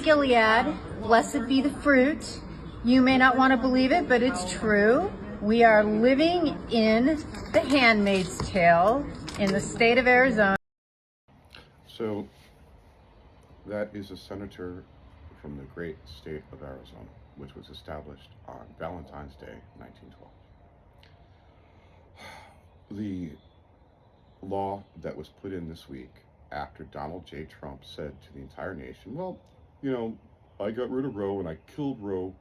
Gilead, blessed be the fruit. You may not want to believe it, but it's true. We are living in The Handmaid's Tale in the state of Arizona. So that is a senator from the great state of Arizona, which was established on Valentine's Day, 1912. The law that was put in this week after Donald J. Trump said to the entire nation, well, I got rid of Roe and I killed Roe,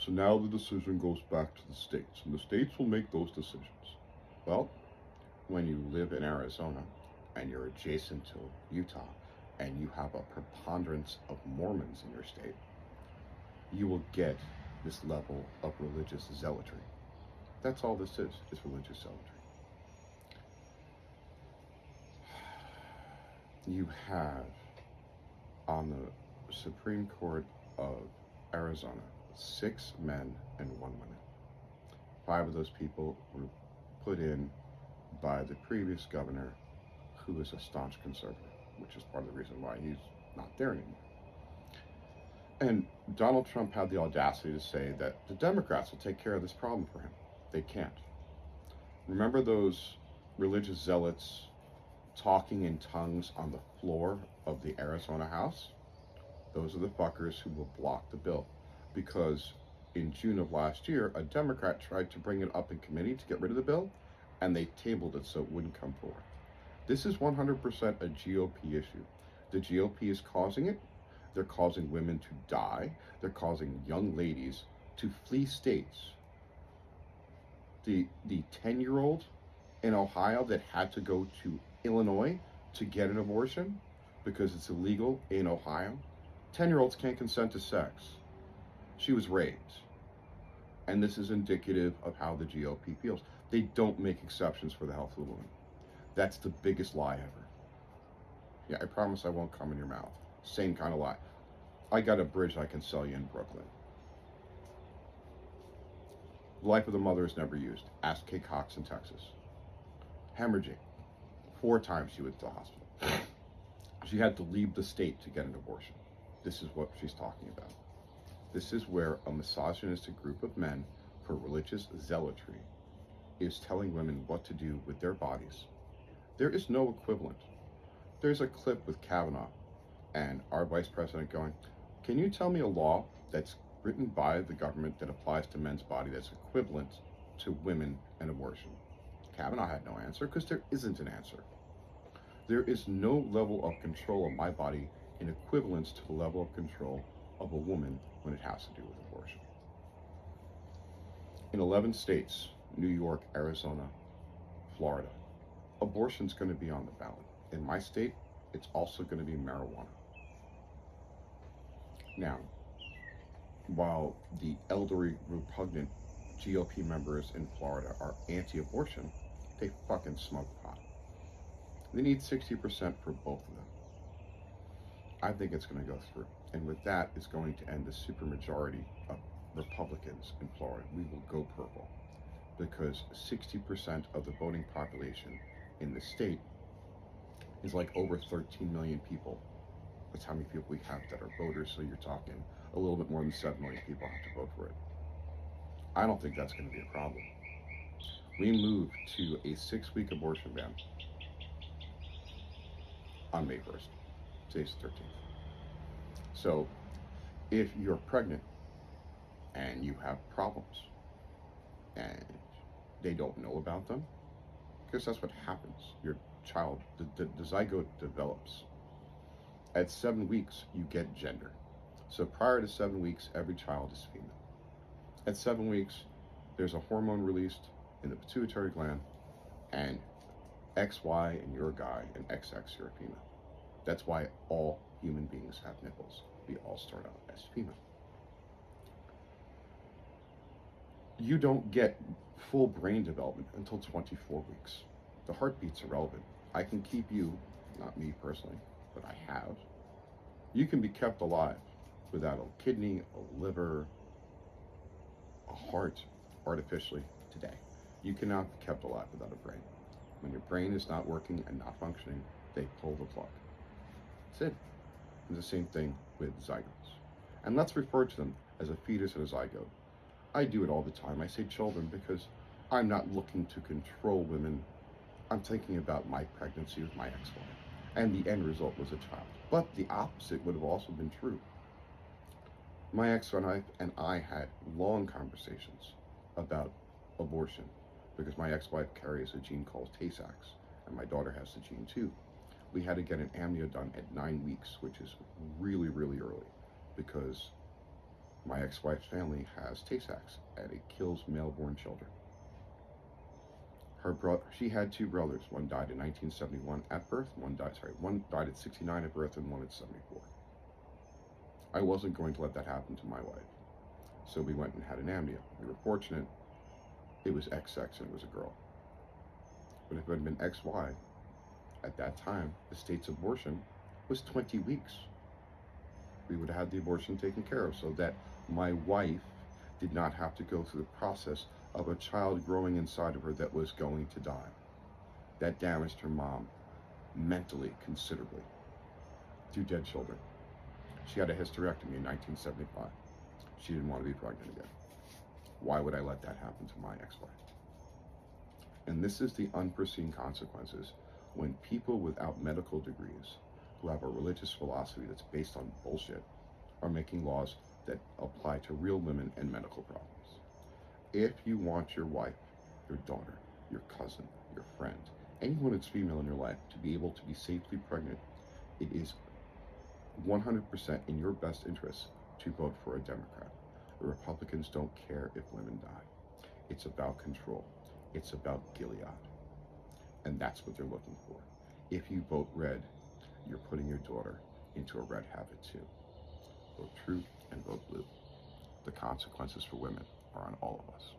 so now the decision goes back to the states, and the states will make those decisions. Well, when you live in Arizona and you're adjacent to Utah and you have a preponderance of Mormons in your state, you will get this level of religious zealotry. That's all this is religious zealotry. You have on the Supreme Court of Arizona 6 men and 1 woman. 5 of those people were put in by the previous governor, who is a staunch conservative, which is part of the reason why he's not there anymore. And Donald Trump had the audacity to say that the Democrats will take care of this problem for him. They can't. Remember those religious zealots talking in tongues on the floor of the Arizona House? Those are the fuckers who will block the bill. Because in June of last year, a Democrat tried to bring it up in committee to get rid of the bill, and they tabled it so it wouldn't come forward. This is 100% a GOP issue. The GOP is causing it. They're causing women to die. They're causing young ladies to flee states. The 10-year-old in Ohio that had to go to Illinois to get an abortion because it's illegal in Ohio. 10-year-olds can't consent to sex. She was raped. And this is indicative of how the GOP feels. They don't make exceptions for the health of the woman. That's the biggest lie ever. Yeah, I promise I won't come in your mouth. Same kind of lie. I got a bridge I can sell you in Brooklyn. Life of the mother is never used. Ask Kay Cox in Texas. Hemorrhaging. 4 times she went to the hospital. She had to leave the state to get an abortion. This is what she's talking about. This is where a misogynistic group of men, for religious zealotry, is telling women what to do with their bodies. There is no equivalent. There's a clip with Kavanaugh and our vice president going, can you tell me a law that's written by the government that applies to men's body that's equivalent to women and abortion? Kavanaugh had no answer because there isn't an answer. There is no level of control of my body in equivalence to the level of control of a woman when it has to do with abortion. In 11 states, New York, Arizona, Florida, abortion's going to be on the ballot. In my state, it's also going to be marijuana. Now, while the elderly, repugnant GOP members in Florida are anti-abortion, they fucking smoke pot. They need 60% for both of them. I think it's going to go through. And with that, it's going to end the supermajority of Republicans in Florida. We will go purple because 60% of the voting population in the state is like over 13 million people. That's how many people we have that are voters. So you're talking a little bit more than 7 million people have to vote for it. I don't think that's going to be a problem. We moved to a 6-week abortion ban on May 1st. Today's the 13th. So if you're pregnant and you have problems and they don't know about them, because that's what happens. Your child, the zygote develops. At 7 weeks, you get gender. So prior to 7 weeks, every child is female. At 7 weeks, there's a hormone released in the pituitary gland, and XY and you're a guy, and XX you're a female. That's why all human beings have nipples. We all start out as female. You don't get full brain development until 24 weeks. The heartbeat's irrelevant. I can keep you, not me personally, but I have. You can be kept alive without a kidney, a liver, a heart artificially today. You cannot be kept alive without a brain. When your brain is not working and not functioning, they pull the plug. That's it. It's the same thing with zygotes. And let's refer to them as a fetus and a zygote. I do it all the time. I say children because I'm not looking to control women. I'm thinking about my pregnancy with my ex-wife. And the end result was a child. But the opposite would have also been true. My ex-wife and I had long conversations about abortion because my ex-wife carries a gene called Tay-Sachs, and my daughter has the gene too. We had to get an amnio done at 9 weeks, which is really, really early because my ex-wife's family has Tay-Sachs, and it kills male-born children. She had 2 brothers. One died in 1971 at birth. One died at 69 at birth, and one at 74. I wasn't going to let that happen to my wife, so we went and had an amnio. We were fortunate. It was XX and it was a girl. But if it had been XY, at that time, the state's abortion was 20 weeks. We would have had the abortion taken care of so that my wife did not have to go through the process of a child growing inside of her that was going to die. That damaged her mom mentally considerably. 2 dead children. She had a hysterectomy in 1975. She didn't want to be pregnant again. Why would I let that happen to my ex-wife? And this is the unforeseen consequences when people without medical degrees, who have a religious philosophy that's based on bullshit, are making laws that apply to real women and medical problems. If you want your wife, your daughter, your cousin, your friend, anyone that's female in your life to be able to be safely pregnant, it is 100% in your best interest to vote for a Democrat. The Republicans don't care if women die. It's about control. It's about Gilead. And that's what they're looking for. If you vote red, you're putting your daughter into a red habit too. Vote truth and vote blue. The consequences for women are on all of us.